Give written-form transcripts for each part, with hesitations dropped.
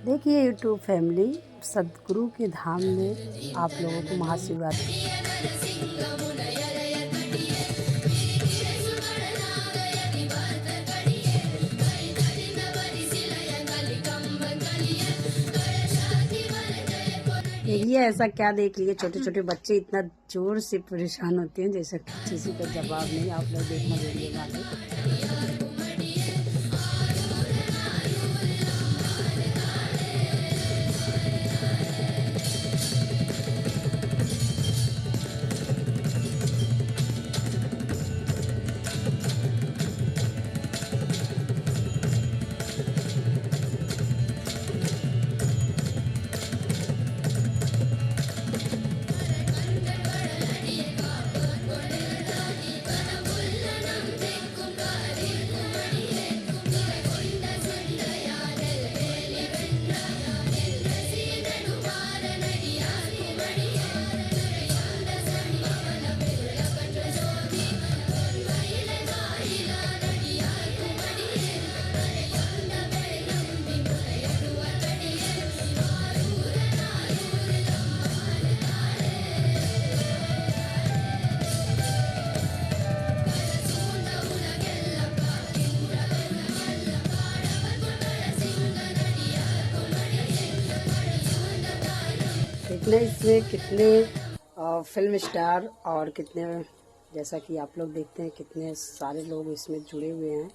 देखिए YouTube family, सदगुरु के धाम में आप लोगों को महाशिवरात्रि। देखिए ऐसा क्या देख लिए, छोटे छोटे बच्चे इतना जोर से परेशान होते हैं जैसे किसी का जवाब नहीं। आप लोग देखना वीडियो में। कितने इसमें कितने फिल्म स्टार और कितने, जैसा कि आप लोग देखते हैं कितने सारे लोग इसमें जुड़े हुए हैं।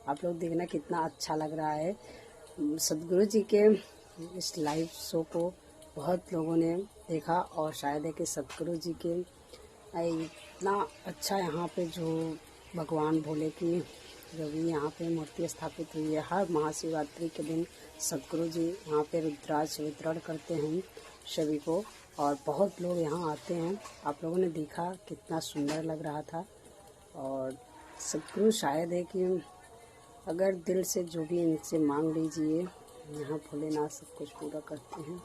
आप लोग देखना कितना अच्छा लग रहा है। सदगुरु जी के इस लाइव शो को बहुत लोगों ने देखा और शायद है कि सदगुरु जी के इतना अच्छा यहाँ पे जो भगवान भोले की जो भी यहाँ पे मूर्ति स्थापित हुई है, हर महाशिवरात्रि के दिन सदगुरु जी यहाँ पे रुद्राक्ष वितरण करते हैं सभी को और बहुत लोग यहाँ आते हैं। आप लोगों ने देखा कितना सुंदर लग रहा था। और सदगुरु शायद है कि अगर दिल से जो भी इनसे मांग लीजिए, यहाँ भोलेनाथ सब कुछ पूरा करते हैं।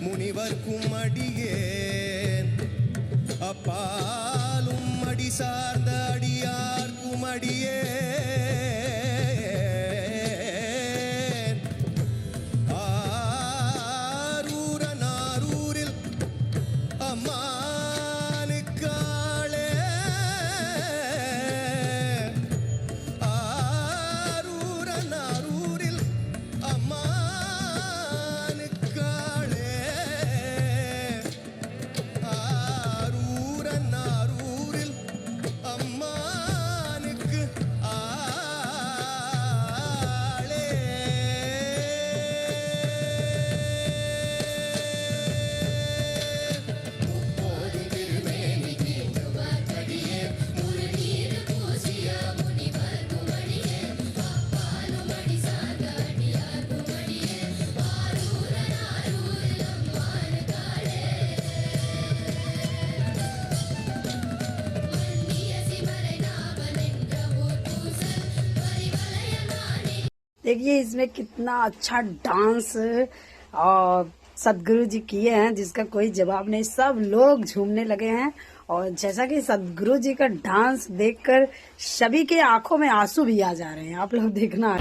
முனிவர்க்கும் அடியேன் அப்பாலும் அடி சார்ந்த அடியார்க்கும் அடியேன் ஆரூரனாரூரில் அம்மானுக்காளே ஆரூரனாரூரில் அம்மா देखिए इसमें कितना अच्छा डांस और सदगुरु जी किए हैं जिसका कोई जवाब नहीं। सब लोग झूमने लगे हैं और जैसा कि सदगुरु जी का डांस देखकर सभी के आंखों में आंसू भी आ जा रहे हैं। आप लोग देखना।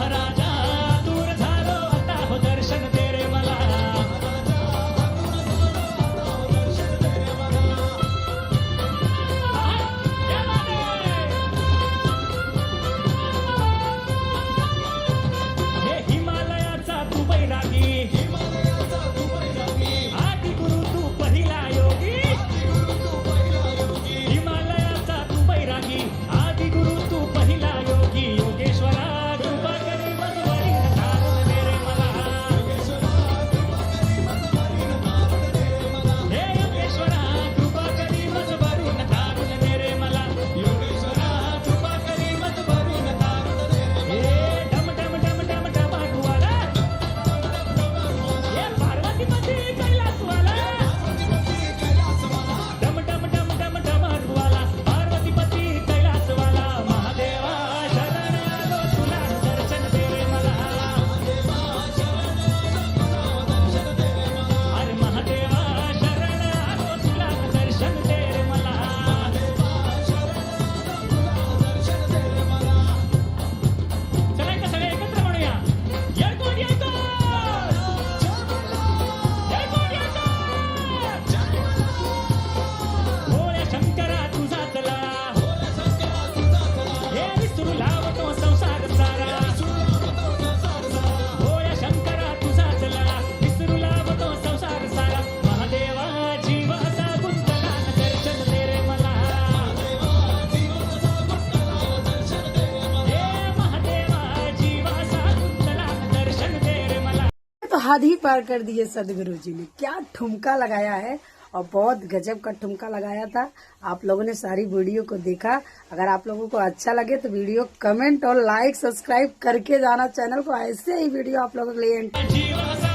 महाराजा दूर झालो आता हो दर्शन दे रे मला हे हिमालयाचा तू बैरागी आदि गुरु तू पहिला योगी हिमालयाचा तू बैरागी आदि गुरु तू पहिला योगी योगेश्वरा कृपा करी मजवरी तारून दे रे मला हे योगेश्वरा कृपा करी मजवरून तारून दे रे मला योगेश्वरा कृपा करी मजवरून तारून दे रे हे डम डम डम डम डमरुवाला हे पार्वतीपती कैलासवाला डम डम डम डम डमरुवाला पार्वतीपती कैलासवाला महादेवा शरण आलो तुला दर्शन दे रे मला अरे महादेवा शरण आलो तुला दर्शन दे रे मला चला एकदा सगळे एकत्र म्हणूया येळकोट येळकोट येळकोट येळकोट भोळ्या शंकरा तुझा चला हे विसरू लावतो संसार सारा भोळ्या शंकरा तुझा चला विसरू लावतो संसार सारा महादेवा जीव असा गुंतला दर्शन दे रे मला हे महादेवा जीव असा गुंतला दर्शन दे रे मला तो हद ही पार कर दिए सदगुरु जी ने। क्या ठुमका लगाया है और बहुत गजब का ठुमका लगाया था। आप लोगों ने सारी वीडियो को देखा। अगर आप लोगों को अच्छा लगे तो वीडियो कमेंट और लाइक सब्सक्राइब करके जाना चैनल को। ऐसे ही वीडियो आप लोगों के लिए जीव असा